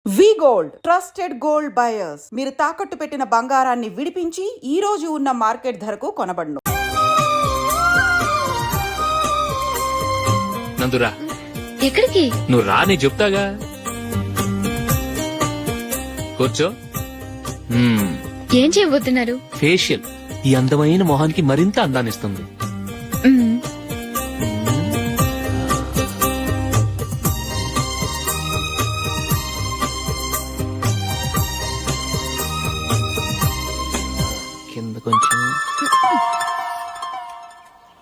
వి gold trusted gold buyers మీరు తాకట్టు పెట్టిన బంగారాన్ని విడిపించి ఈ రోజు ఉన్న మార్కెట్ ధరకు కొనబడును. నందురా ఎక్కడికి? నువ్వు రా, నీ చెప్తాగా. కూర్చో. ఏం చేయబోతున్నారు? ఫేషియల్ ఈ అందమైన మొహానికి మరింత అందాన్నిస్తుంది. మ్మ్. కింద కొంచెం,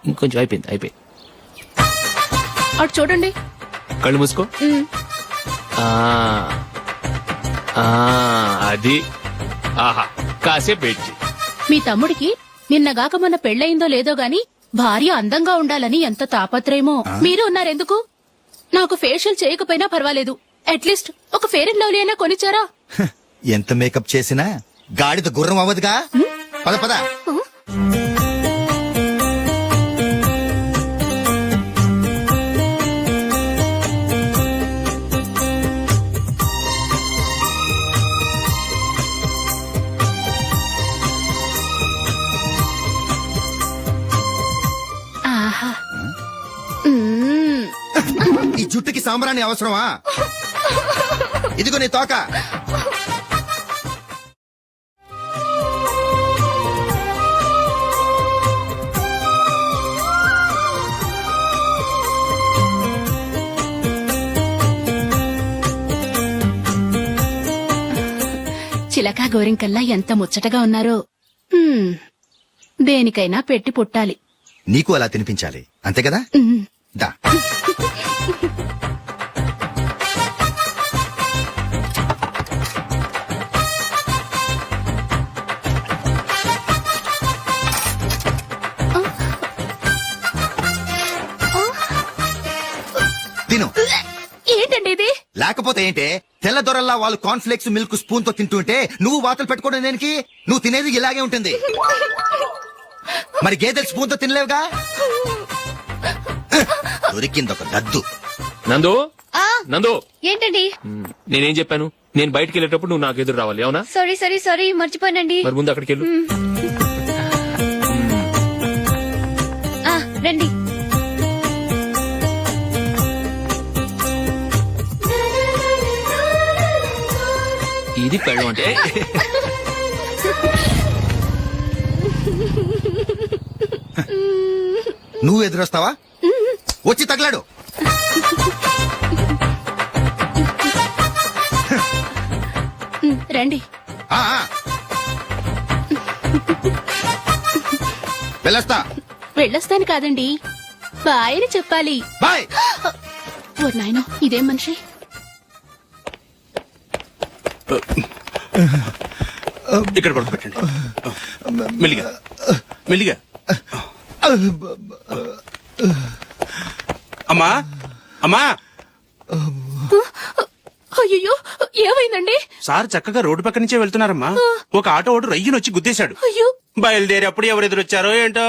ఇంకొంచెం. అయిపోయింది. అటు చూడండి. కళ్ళు మూసుకో. మ్మ్. ఆ ఆ, అది. ఆహా, కాసేపు వెయిట్ చెయ్. మీ తమ్ముడికి నిన్నగాక మొన్న పెళ్లయిందో లేదో గాని భార్య అందంగా ఉండాలని ఎంత తాపత్రయమో. మీరు ఉన్నారెందుకు? నాకు ఫేషియల్ చేయకపోయినా పర్వాలేదు, అట్లీస్ట్ ఒక ఫేర్ అండ్ లవ్లీ అయినా కొనిచ్చారా? ఎంత మేకప్ చేసినా గాడిద గుర్రం అవ్వదుగా. పద పద. ఆహా. మ్మ్. ఈ జుట్టుకి సాంబ్రాణి అవసరమా? ఇదిగో నీ తోక. చిలకా గోరింకల్లా ఎంత ముచ్చటగా ఉన్నారో. దేనికైనా పెట్టి పుట్టాలి. నీకు అలా తినిపించాలి, అంతే కదా? మ్మ్. దా. తిను. ఏంటండి ఇది? లేకపోతే ఏంటే, తెల్ల దొరల్లా వాళ్ళు కార్న్ఫ్లేక్స్ మిల్క్ స్పూన్ తో తింటుంటే నువ్వు వాతలు పెట్టుకోవడం దేనికి? నువ్వు తినేది ఇలాగే ఉంటుంది. మరి గేదెలు స్పూన్ తో తినలేవుగా. దొరికింది ఒక దద్దు. నందు, ఆ, నందు, ఏంటండి? నేనేం చెప్పాను? నేను బయటికి వెళ్ళేటప్పుడు నువ్వు నాకు ఎదురు రావాలి, అవునా? సారీ మర్చిపోయానండి. మరి ముందు అక్కడికి వెళ్ళు. ఆ, రండి. ఇది పెళ్ళం అంటే. నువ్వు ఎదురొస్తావా? వచ్చి తగలాడు. రండి. ఆ, ఆ. వెళ్ళొస్తా. వెళ్ళొస్తాను కాదండి, బాయ్ అని చెప్పాలి. బాయ్. ఓ నాయనో, ఇదేం మనిషి? ఇక్కడ పడుకోబెట్టండి. మెల్లిగా మెల్లిగా. అమ్మా అమ్మా, అయ్యో, ఏమైందండి? సార్ చక్కగా రోడ్డు పక్క నుంచే వెళ్తున్నారమ్మా. ఒక ఆటో ఓడు రయ్యనొచ్చి గుద్దేశాడు. అయ్యో. బయలుదేరి అప్పుడు ఎవరు ఎదురొచ్చారో ఏంటో.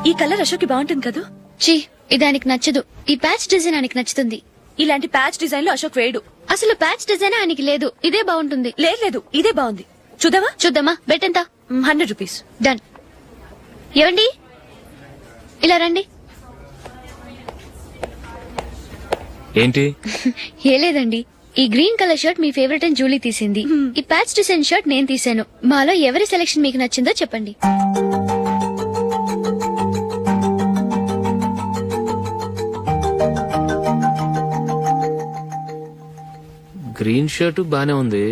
ఈ కలర్ అశోక్ బాగుంటుంది కదా. ఛీ, ఇది ఆయనకి నచ్చదు. ఈ ప్యాచ్ డిజైన్ ఆయనకి నచ్చుతుంది. ఇలాంటి ప్యాచ్ డిజైన్ లో అశోక్ వేయడు. అసలు ప్యాచ్ డిజైన్ ఆయనకి లేదు. ఇదే బాగుంటుంది. లేదు ఇదే బాగుంది. చూద్దామా? చూద్దామా? బెట్ ఎంత? 100 రూపీస్. డన్. ఏవండి, ఇలా రండి. ఏంటి? ఏ లేదండి, ఈ గ్రీన్ కలర్ షర్ట్ మీ ఫేవరెట్ అని జూలీ తీసింది. ఈ ప్యాచ్ డిజైన్ షర్ట్ నేను తీసాను. మాలో ఎవరి సెలెక్షన్ మీకు నచ్చిందో చెప్పండి. గ్రీన్ షర్ట్ బానే ఉంది,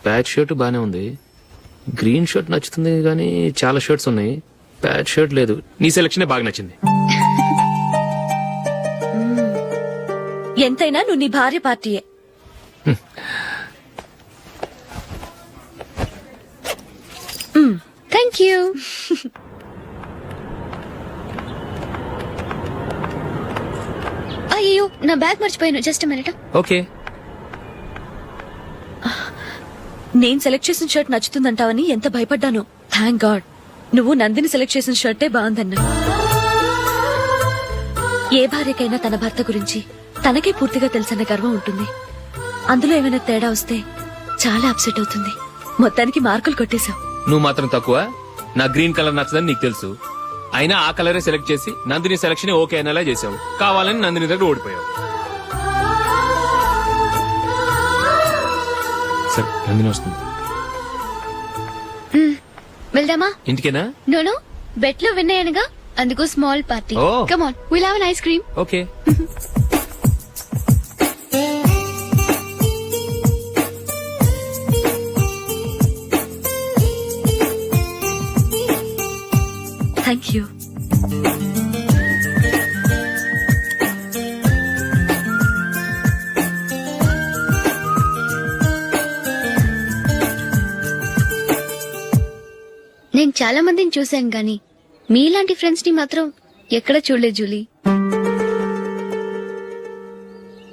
ప్యాచ్ షర్ట్ బానే ఉంది. గ్రీన్ షర్ట్ నచ్చుతుంది కానీ చాలా షర్ట్స్ ఉన్నాయి, ప్యాచ్ షర్ట్ లేదు. నీ సెలెక్షన్ బాగా నచ్చింది. ఎంతైనా నువ్వు నీ భార్య పార్టీయే. Thank you. అయ్యో నా బ్యాగ్ మర్చిపోయాను, జస్ట్ మినిట్. ఓకే. నేను సెలెక్ట్ చేసిన షర్ట్ నచ్చుతుందంటావని ఎంత భయపడ్డాను. థ్యాంక్ గాడ్ నువ్వు నందిని సెలెక్ట్ చేసిన షర్టే బాగుందన్నా. ఏ భార్యకైనా తన భర్త గురించి తనకే పూర్తిగా తెలుసన్న గర్వం ఉంటుంది. అందులో ఏమైనా తేడా వస్తే చాలా అప్సెట్ అవుతుంది. మొత్తానికి మార్కులు కొట్టేశావు. నువ్వు మాత్రం తక్కువ. నా గ్రీన్ కలర్ నచ్చదని నీకు తెలుసు, అయినా ఆ కలరే సెలెక్ట్ చేసి నందిని సెలక్షన్ ఓకే అనేలా చేసావు. కావాలని నందిని దగ్గర ఓడిపోయావు. సరే, నందిని వస్తుంది. వెళ్దామా? ఇంటికేనా? నోను, బెట్ లో విన్నాయనగా, అందుకు small party. Oh. Come on, will have an ice cream. Okay. Thank you. నేను చాలా మందిని చూశాను గాని మీలాంటి ఫ్రెండ్స్ ని మాత్రం ఎక్కడ చూడలేదు జూలీ.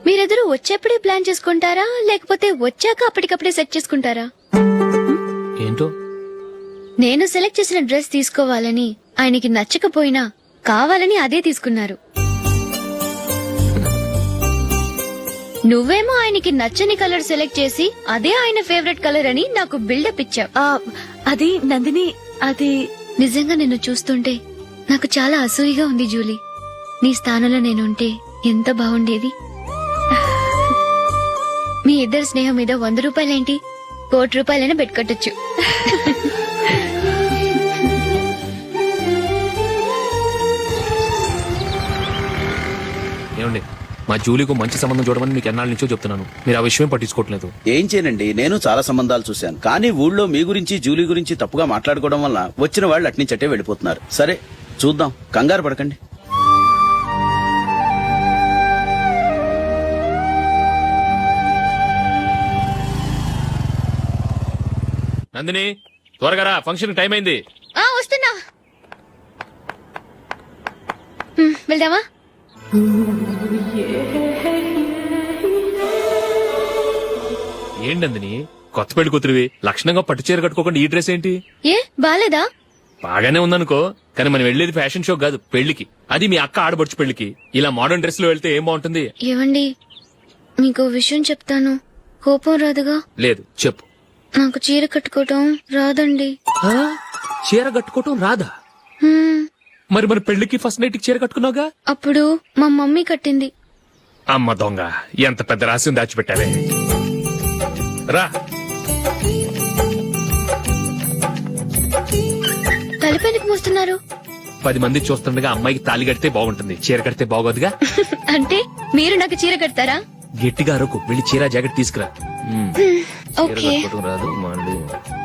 మీరెదరూ వచ్చేప్పుడే ప్లాన్ చేసుకుంటారా, లేకపోతే వచ్చాక అప్పటికప్పుడే సెట్ చేసుకుంటారా? ఏంటో నేను సెలెక్ట్ చేసిన డ్రెస్ తీసుకోవాలని ఆయనకి నచ్చకపోయినా కావాలని అదే తీసుకున్నారు. నువ్వేమో ఆయనకి నచ్చని కలర్ సెలెక్ట్ చేసి అదే ఆయన ఫేవరెట్ కలర్ అని నాకు బిల్డప్ ఇచ్చావు. అది నందిని, అది నిజంగా నిన్ను చూస్తుంటే నాకు చాలా అసూయగా ఉంది జూలీ. నీ స్థానంలో నేనుంటే ఎంత బాగుండేది. మీ ఇద్దరు స్నేహం మీద 100 రూపాయలేంటి, 1 కోటి రూపాయలైనా పెట్టుకట్టొచ్చు. ఏమండి, మా జూలీకు మంచి సంబంధం చూడమని మీకు ఎన్నాళ్ళ నుంచో చెప్తున్నాను, మీరు ఆ విషయం పట్టించుకోవట్లేదు. ఏం చేయనండి, నేను చాలా సంబంధాలు చూశాను. కానీ ఊళ్ళో మీ గురించి జూలీ గురించి తప్పుగా మాట్లాడుకోవడం వల్ల వచ్చిన వాళ్ళు అట్నుంచటే వెళ్ళిపోతున్నారు. సరే చూద్దాం, కంగారు పడకండి. నందిని, త్వరగా రా, ఫంక్షన్ టైం అయింది. వస్తున్నా. వెళ్దామా? ఏంటి నందిని, కొత్త పెళ్లి కూతురివి, లక్షణంగా పట్టు చీర కట్టుకోకుండా ఈ డ్రెస్ ఏంటి? ఏ బాలేదా? బాగానే ఉందనుకో, కానీ మనం వెళ్ళేది ఫ్యాషన్ షో కాదు, పెళ్లికి. అది మీ అక్క ఆడబడుచు పెళ్లికి. ఇలా మోడర్న్ డ్రెస్ లో వెళ్తే ఏం బాగుంటుంది? ఏవండి, మీకు విషయం చెప్తాను, కోపం రాదుగా? లేదు, చెప్పు. నాకు చీర కట్టుకోవటం రాదండి. చీర కట్టుకోవటం రాదా? హ్మ్, మరి మన పెళ్లికి ఫస్ట్ నైట్ చీర కట్టుకున్నావుగా? అప్పుడు మా మమ్మీ కట్టింది. అమ్మ దొంగ, ఎంత పెద్ద రహస్యం దాచిపెట్టావే. రా. తలపెందుకు మోస్తున్నారు? 10 మంది చూస్తుండగా అమ్మాయికి తాళి కడితే బాగుంటుంది, చీర కడితే బాగోదుగా. అంటే మీరు నాకు చీర కడతారా? గట్టిగా అరకు, వెళ్ళి చీర జాకెట్ తీసుకురా. చీర ఓకే, కట్టుకోవటం రాదు మళ్ళీ.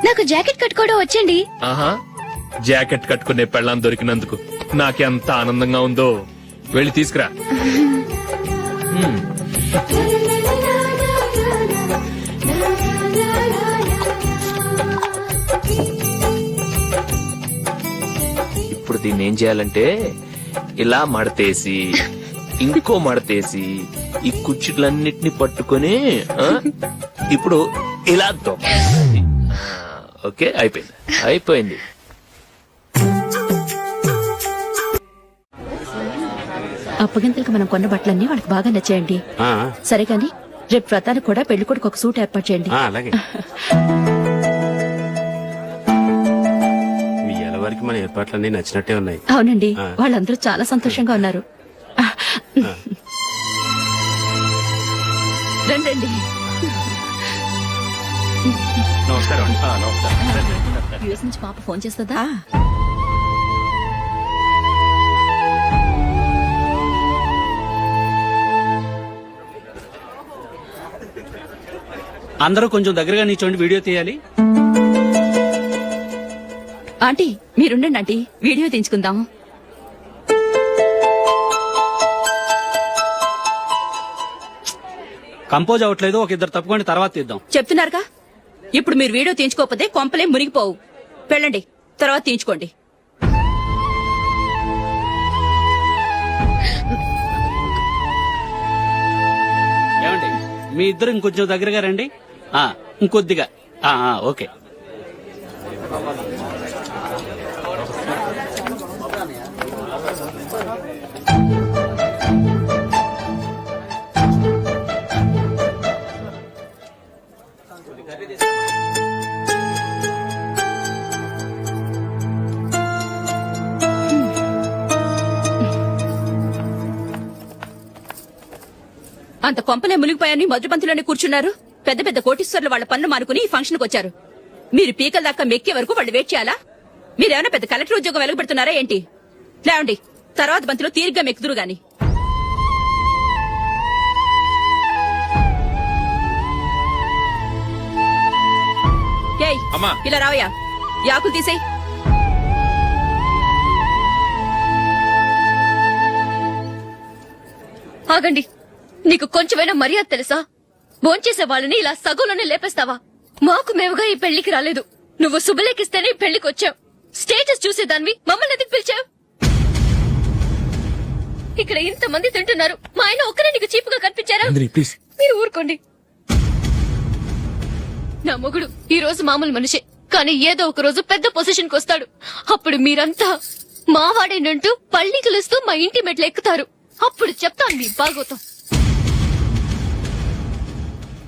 నాకు జాకెట్ కట్టుకోవడం వచ్చండి. ఆహా, జాకెట్ కట్టుకునే పెళ్ళాం దొరికినందుకు నాకెంత ఆనందంగా ఉందో. వెళ్ళి తీసుకురా. ఇప్పుడు దీన్ని ఏం చేయాలంటే, ఇలా మడతేసి ఇంకో మడతేసి ఈ కుర్చీలన్నిటిని పట్టుకొని ఇప్పుడు ఇలా దొక్కాలి. ఓకే, అయిపోయింది అయిపోయింది. అప్పగింతలకు మనం కొన్న బట్టలన్నీ వాళ్ళకి బాగా నచ్చాయండి. సరే కానీ రేపు వ్రతానికి కూడా పెళ్లి కొడుకు ఒక సూట్ ఏర్పాటు చేయండి. అలాగే. మీ ఎలవరికి మన ఏర్పాట్లన్నీ నచ్చినట్టే ఉన్నాయి. అవునండి, వాళ్ళందరూ చాలా సంతోషంగా ఉన్నారు. రండి. నమస్కారం. యూఎస్ నుంచి పాప ఫోన్ చేస్తుందా? అందరూ కొంచెం దగ్గరగా నిల్చోండి, వీడియో తీయాలి. ఆంటీ మీరుండండి ఆంటీ, వీడియో తీయించుకుందాం. కంపోజ్ అవ్వట్లేదు, ఒక ఇద్దరు తప్పుకోండి, తర్వాత తీద్దాం. చెప్తున్నారుగా, ఇప్పుడు మీరు వీడియో తీయించుకోకపోతే కొంపలే మునిగిపోవు. వెళ్ళండి, తర్వాత తీయించుకోండి. మీ ఇద్దరు ఇంకొంచెం దగ్గరగా రండి. ఇంకొద్దిగా. ఓకే. అంత కొంపలే మునిగిపోయాని మొదటి పంతిలోనే కూర్చున్నారు. పెద్ద పెద్ద కోటీశ్వర్లు వాళ్ళ పనులు మానుకుని ఈ ఫంక్షన్ కు వచ్చారు. మీరు పీకల దాకా మెక్కే వరకు వాళ్ళు వెయిట్ చేయాలా? మీరేమైనా పెద్ద కలెక్టర్ ఉద్యోగం వెలగబెడుతున్నారా ఏంటి? లేవండి, తర్వాత బంతిలో తీరిగ్గా మెక్కుదురు గాని. ఏయ్, ఇలా రావయ్యా, యాకులు తీసేయ్. ఆగండి, నీకు కొంచెమైనా మర్యాద తెలుసా? భోంచేసే వాళ్ళని ఇలా సగంలోనే లేపేస్తావా? మాకు మేముగా ఈ పెళ్లికి రాలేదు. నువ్వు శుభలేఖిస్తేనే ఈ పెళ్లికి వచ్చావు. స్టేటస్ చూసేదానివి మమ్మల్ని ఎందుకు పిలిచావు? ఇక్కడ ఇంతమంది తింటున్నారు, మా ఆయన ఒక్కరే నీకు చీపుగా కనిపించారా? మీరు ఊరుకోండి. నా మొగుడు ఈ రోజు మామూలు మనిషే, కానీ ఏదో ఒక రోజు పెద్ద పొజిషన్ కు వస్తాడు. అప్పుడు మీరంతా మావాడేనంటూ పళ్ళి కలుస్తూ మా ఇంటి మెట్లు ఎక్కుతారు. అప్పుడు చెప్తాను మీ బాగోతాం.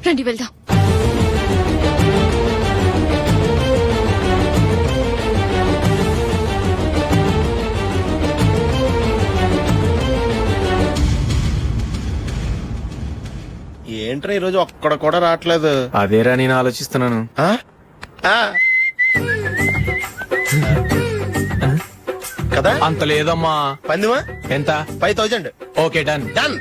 రండి వెళ్దాం. ఏంట్రా ఈ రోజు ఒక్కడ కూడా రావట్లేదు? అదేరా నేను ఆలోచిస్తున్నాను. ఆ? ఆ. కదా అంత లేదమ్మా. పందిమా ఎంత? 5000. Okay, done. డన్.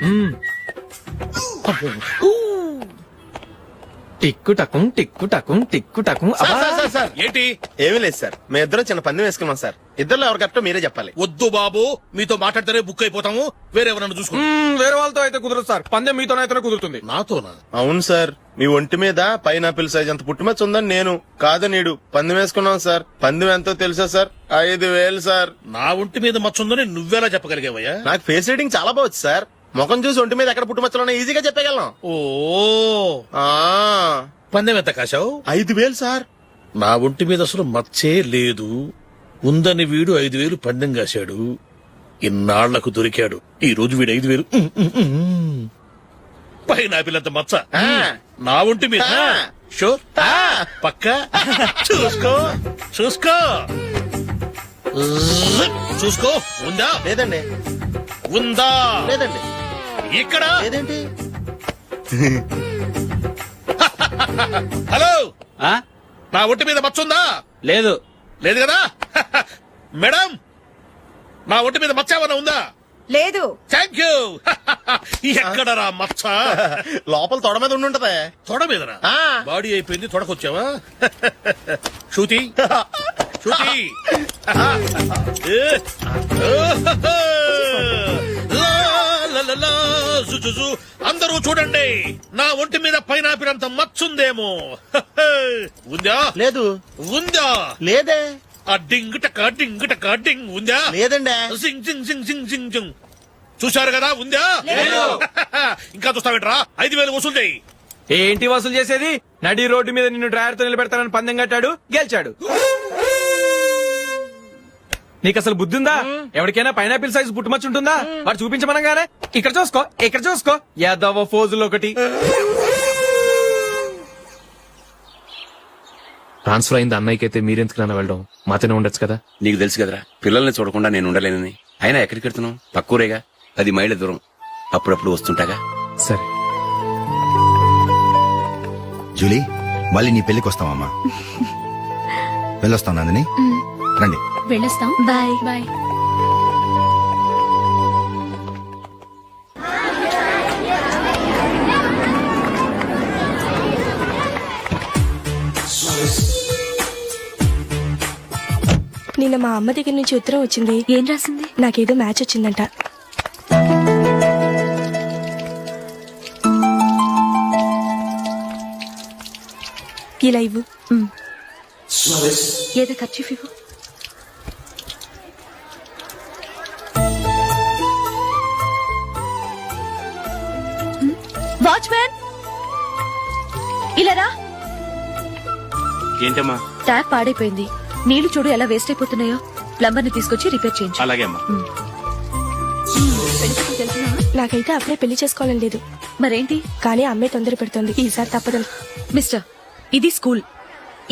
టిక్కు టకుం టిక్కు టకుం టిక్కు టకుం. సార్ ఏంటి? ఏమీ లేదు సార్, మేము ఇద్దరం చిన్న పందెం వేసుకున్నాం సార్. ఇద్దరు ఎవరు కరెక్టో మీరే చెప్పాలి. వద్దు బాబు, మీతో మాట్లాడితేనే బుక్ అయిపోతాము. వేరే ఎవరన్నా చూసుకుంటాం. వేరే వాళ్ళతో అయితే కుదరదు సార్, పందెం మీతోనైతేనే కుదురుతుంది. నాతోనా? అవును సార్, మీ ఒంటి మీద పైనాపిల్ సైజ్ అంత పుట్టుమచ్చ ఉందని నేను కాదు నీడు పందెం వేసుకున్నాం సార్. పందెం ఎంతో తెలుసా సార్? 5000 సార్. నా ఒంటి మీద మచ్చ ఉందని నువ్వెలా చెప్పగలిగావయ్యా? నాకు ఫేస్ రీడింగ్ చాలా బాగుంది సార్. ముఖం చూసి ఒంటి మీద ఎక్కడ పుట్టుమచ్చలో ఈజీగా చెప్పగలను. ఓ, పందెం ఎంత కాశావు? 5000 సార్. నా ఒంటి మీద అసలు మచ్చే లేదు. ఉందని వీడు 5000 పందెం కాశాడు. ఇన్నాళ్లకు దొరికాడు. ఈ రోజు వీడు 5000. పైన పిల్లంత మచ్చ నా ఒంటి మీద. షూర్? పక్క చూసుకో చూసుకో చూసుకో. ఉందా? లేదండి. ఉందా? లేదండి. ఇక్కడ లేదేంటి? హలో, నా ఒంటి మీద మచ్చ ఉందా? లేదు. లేదు కదా? మేడం, నా ఒంటి మీద మచ్చ ఏమన్నా ఉందా? లేదు. Thank you. ఎక్కడరా మచ్చ? లోపల తొడ మీద ఉండుంటదే. తొడ మీదనా? బాడీ అయిపోయింది, తొడకొచ్చావా? శృతి శృతి. అందరూ చూడండి, నా ఒంటి మీద పైనాపిల్ అంత మచ్చుందేమో. ఉందా? లేదు. ఉందా? లేదే. ఆ డింగ్ టక డింగ్ టక డింగ్ ఉందా? లేదండి. సింగ్ సింగ్ సింగ్ సింగ్ సింగ్ సింగ్. చూశారు కదా? ఉందా? ఇంకా చూస్తావేట్రా? 5000 వసూలు చేయి. ఏంటి వసూలు చేసేది? నడి రోడ్డు మీద నిన్ను డ్రైవర్ తో నిలబెడతానని పందెం కట్టాడు, గెలిచాడు. నీకు అసలు బుద్ధి ఉందా? ఎవరికైనా పైనాపిల్ సైజ్ పుట్టుమచ్చు ఉంటుందా? వాడు చూపించమనగానే ఇక్కడ చూసుకో, ఇక్కడ చూసుకో, యాదవ ఫోజులు ఒకటి. ట్రాన్స్ఫర్ అయింది అన్నయ్యకి అయితే మీరెందుకు నాన్న వెళ్ళడం? మాతోనే ఉండొచ్చు కదా. నీకు తెలుసు కదరా, పిల్లల్ని చూడకుండా నేను ఉండలేనని. అయినా ఎక్కడికి వెళ్తున్నావు? పక్కూరేగా, 10 మైళ్ళ దూరం. అప్పుడప్పుడు వస్తుంటాగా. సరే. జూలీ, మళ్ళీ నీ పెళ్లికి వస్తామమ్మా. వెళ్ళొస్తాం నందిని, రండి. వెళ్ళొస్తాం. బాయ్. బాయ్. నిన్న మా అమ్మ దగ్గర నుంచి ఉత్తరం వచ్చింది. ఏం రాసింది? నాకేదో మ్యాచ్ వచ్చిందంట. ఇలా ఇవ్వు. ఏదో ఖర్చు ఇవ్వు. వాచ్మ్యాన్, ఇలా రా. ఏంటమ్మా? ట్యాప్ పాడైపోయింది. నీళ్లు చూడు ఎలా వేస్ట్ అయిపోతున్నాయో. ప్లంబర్ ని తీసుకొచ్చి రిపేర్ చేయించు. అలాగే అమ్మా. నాకైతే అప్పుడే పెళ్లి చేసుకోవాలని లేదు, మరేంటి? కానీ అమ్మాయి తొందర పెడుతోంది. ఈసారి తప్పదు. మిస్టర్, ఇది స్కూల్.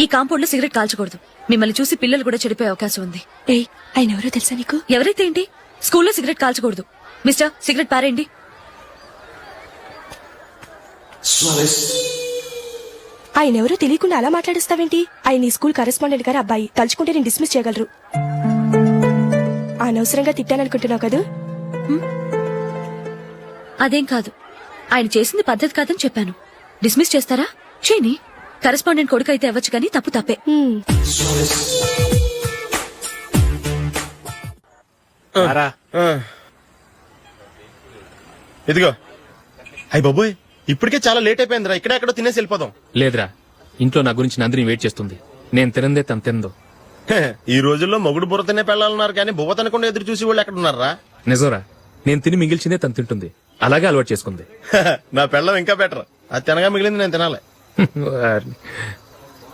ఈ కాంపౌండ్ లో సిగరెట్ కాల్చకూడదు. మిమ్మల్ని చూసి పిల్లలు కూడా చెడిపోయే అవకాశం ఉంది. ఏయ్, ఆయన ఎవరో తెలుసా నీకు? ఎవరైతే ఏంటి, స్కూల్లో సిగరెట్ కాల్చకూడదు. మిస్టర్, సిగరెట్ పారేయండి. ఆయన ఎవరో తెలియకుండా అలా మాట్లాడిస్తావేంటి? ఆయన ఈ స్కూల్ కరెస్పాండెంట్ గారు అబ్బాయి. తలుచుకుంటే నేను డిస్మిస్ చేయగలరు. అనవసరంగా తిట్టాననుకుంటున్నావు కదా? అదేం కాదు, ఆయన చేసింది పద్ధతి కాదని చెప్పాను. డిస్మిస్ చేస్తారా? చేయని. కరెస్పాండెంట్ కొడుకు అయితే అవ్వచ్చు కానీ తప్పు తప్పే. ఇదిగో. అయ్యి బాబోయ్, ఇప్పటికే చాలా లేట్ అయిపోయిందిరా. ఇక్కడెక్కడో తినేసి వెళ్ళిపోదాం. లేదురా, ఇంట్లో నా గురించి నందిని వెయిట్ చేస్తుంది. నేను తినందే తను తిందో. ఈ రోజుల్లో మొగుడు బుర్ర తినే పెళ్ళాలన్నారు కానీ బువ్వ తినకుండా ఎదురు చూసి వాళ్ళు ఎక్కడ ఉన్నారా? నిజంరా, నేను తిని మిగిల్చిందే తను తింటుంది. అలాగే అలవాటు చేసుకుంది. నా పెళ్ళం ఇంకా బెటర్. అది తినగా మిగిలింది నేను తినాలి.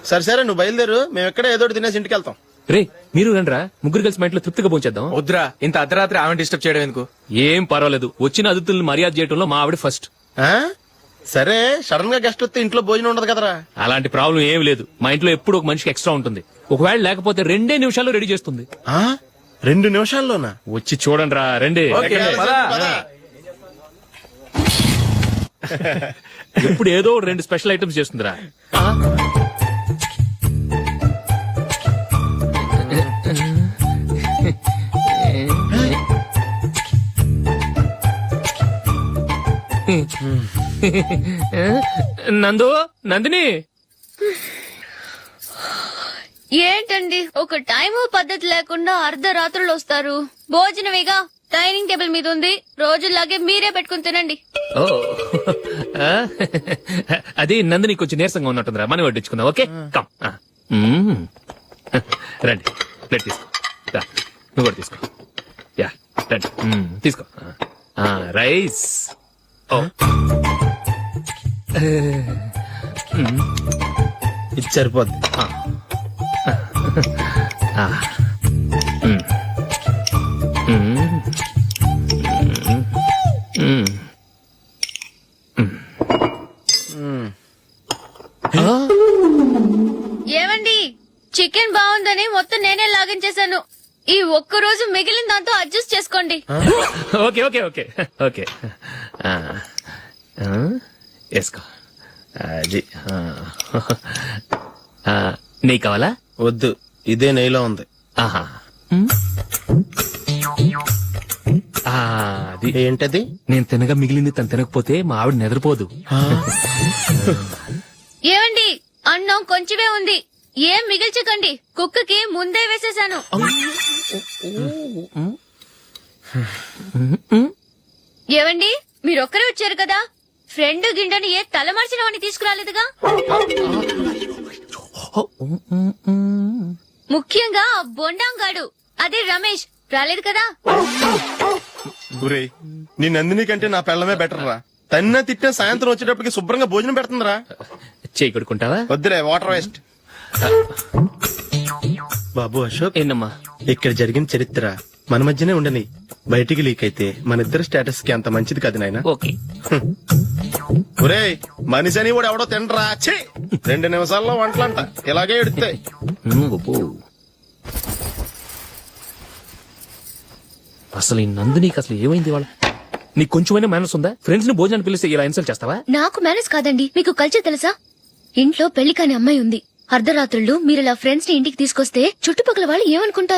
సరే సరే, నువ్వు బయలుదేరు. మేము ఎక్కడ ఏదో ఒకటి తినేసి ఇంటికి వెళ్తాం. రే, మీరు రండిరా, ముగ్గురు కలిసి మా ఇంట్లో తృప్తిగా పోంచేద్దాం. వద్దురా, ఇంత అర్ధరాత్రి ఆమె డిస్టర్బ్ చేయడం ఎందుకు? ఏం పర్వాలేదు, వచ్చిన అతిథులను మర్యాద చేయడంలో మా ఆవిడ ఫస్ట్. ఆ? సరే, సడన్ గా గెస్ట్ వస్తే ఇంట్లో భోజనం ఉండదు కదరా. అలాంటి ప్రాబ్లం ఏం లేదు. మా ఇంట్లో ఎప్పుడు ఒక మనిషికి ఎక్స్ట్రా ఉంటుంది. ఒకవేళ లేకపోతే 2 నిమిషాల్లో రెడీ చేస్తుంది. 2 నిమిషాల్లోనా? వచ్చి చూడండి రా, రండి. ఓకే, పద. ఇప్పుడు ఏదో 2 స్పెషల్ ఐటమ్స్ చేస్తుందిరా. నందిని, ఏంటండి ఒక టైము పద్ధతి లేకుండా అర్ధరాత్రులు వస్తారు? భోజనమేగా డైనింగ్ టేబుల్ మీద ఉంది. రోజుల్లాగే మీరే పెట్టుకుని తినండి. ఓ, అది నందిని కొంచెం నీరసంగా ఉన్నట్టుందిరా. మనం వడ్డించుకుందాం. Okay, come. రండి, ప్లేట్ తీసుకో. రా, నువ్వు కూడా తీసుకో. యా, రండి, తీసుకో. రైస్. ఓ, ఇది సరిపోద్ది. ఏమండి, చికెన్ బాగుందని మొత్తం నేనే లాగించేశాను. ఈ ఒక్క రోజు మిగిలిన దాంతో అడ్జస్ట్ చేసుకోండి. Okay okay okay okay. వేసుకో. అది నెయ్యి కావాలా? వద్దు, ఇదే నెయ్యిలో ఉంది. ఆహా, అది ఏంటది? నేను తినగా మిగిలింది తను తినకపోతే మా ఆవిడ నిద్రపోదు. ఏమండి, అన్నం కొంచెమే ఉంది. ఏం మిగిల్చకండి. కుక్కకి ముందే వేసేశాను. ఏవండి, మీరొక్కరే వచ్చారు కదా, ఫ్రెండ్ గిండెని ఏ తలమార్చిన వాడిని తీసుకురాలేదుగా? ముఖ్యంగా బొండాంగాడు, అదే రమేష్ రాలేదు కదా? గురే, నీ నందిని కంటే నా పెళ్ళమే బెటర్ రా. తన్న తిట్టిన సాయంత్రం వచ్చేటప్పటికి శుభ్రంగా భోజనం పెడుతుందిరా. చేయి కొడుకుంటావా? వద్దులే, వాటర్ వేస్ట్. బాబు అశోక్, ఏంటమ్మా? ఇక్కడ జరిగిన చరిత్ర మన మధ్యనే ఉండని. బయటికి లీక్ అయితే మన ఇద్దరు స్టేటస్ కి అంత మంచిది కాదు నాయన. ఓకే. ఒరే, మనిషి అని కూడా ఎవడో తినరా. 2 నిమిషాల్లో వంటలంట ఇలాగే ఎడితే. అసలు ఈ నందినికి అసలు ఏమైంది? వాళ్ళ నీకు కొంచెమైనా మేనర్స్ ఉందా? ఫ్రెండ్స్ ని భోజనాన్ని పిలిస్తే ఇలా ఇన్సల్ట్ చేస్తావా? నాకు మేనేజ్ కాదండి, మీకు కల్చర్ తెలుసా? ఇంట్లో పెళ్లి కాని అమ్మాయి ఉంది. అర్ధరాత్రుళ్ళు మీరు ఇలా ఫ్రెండ్స్ ని ఇంటికి తీసుకొస్తే చుట్టుపక్కల వాళ్ళు ఏమనుకుంటారు?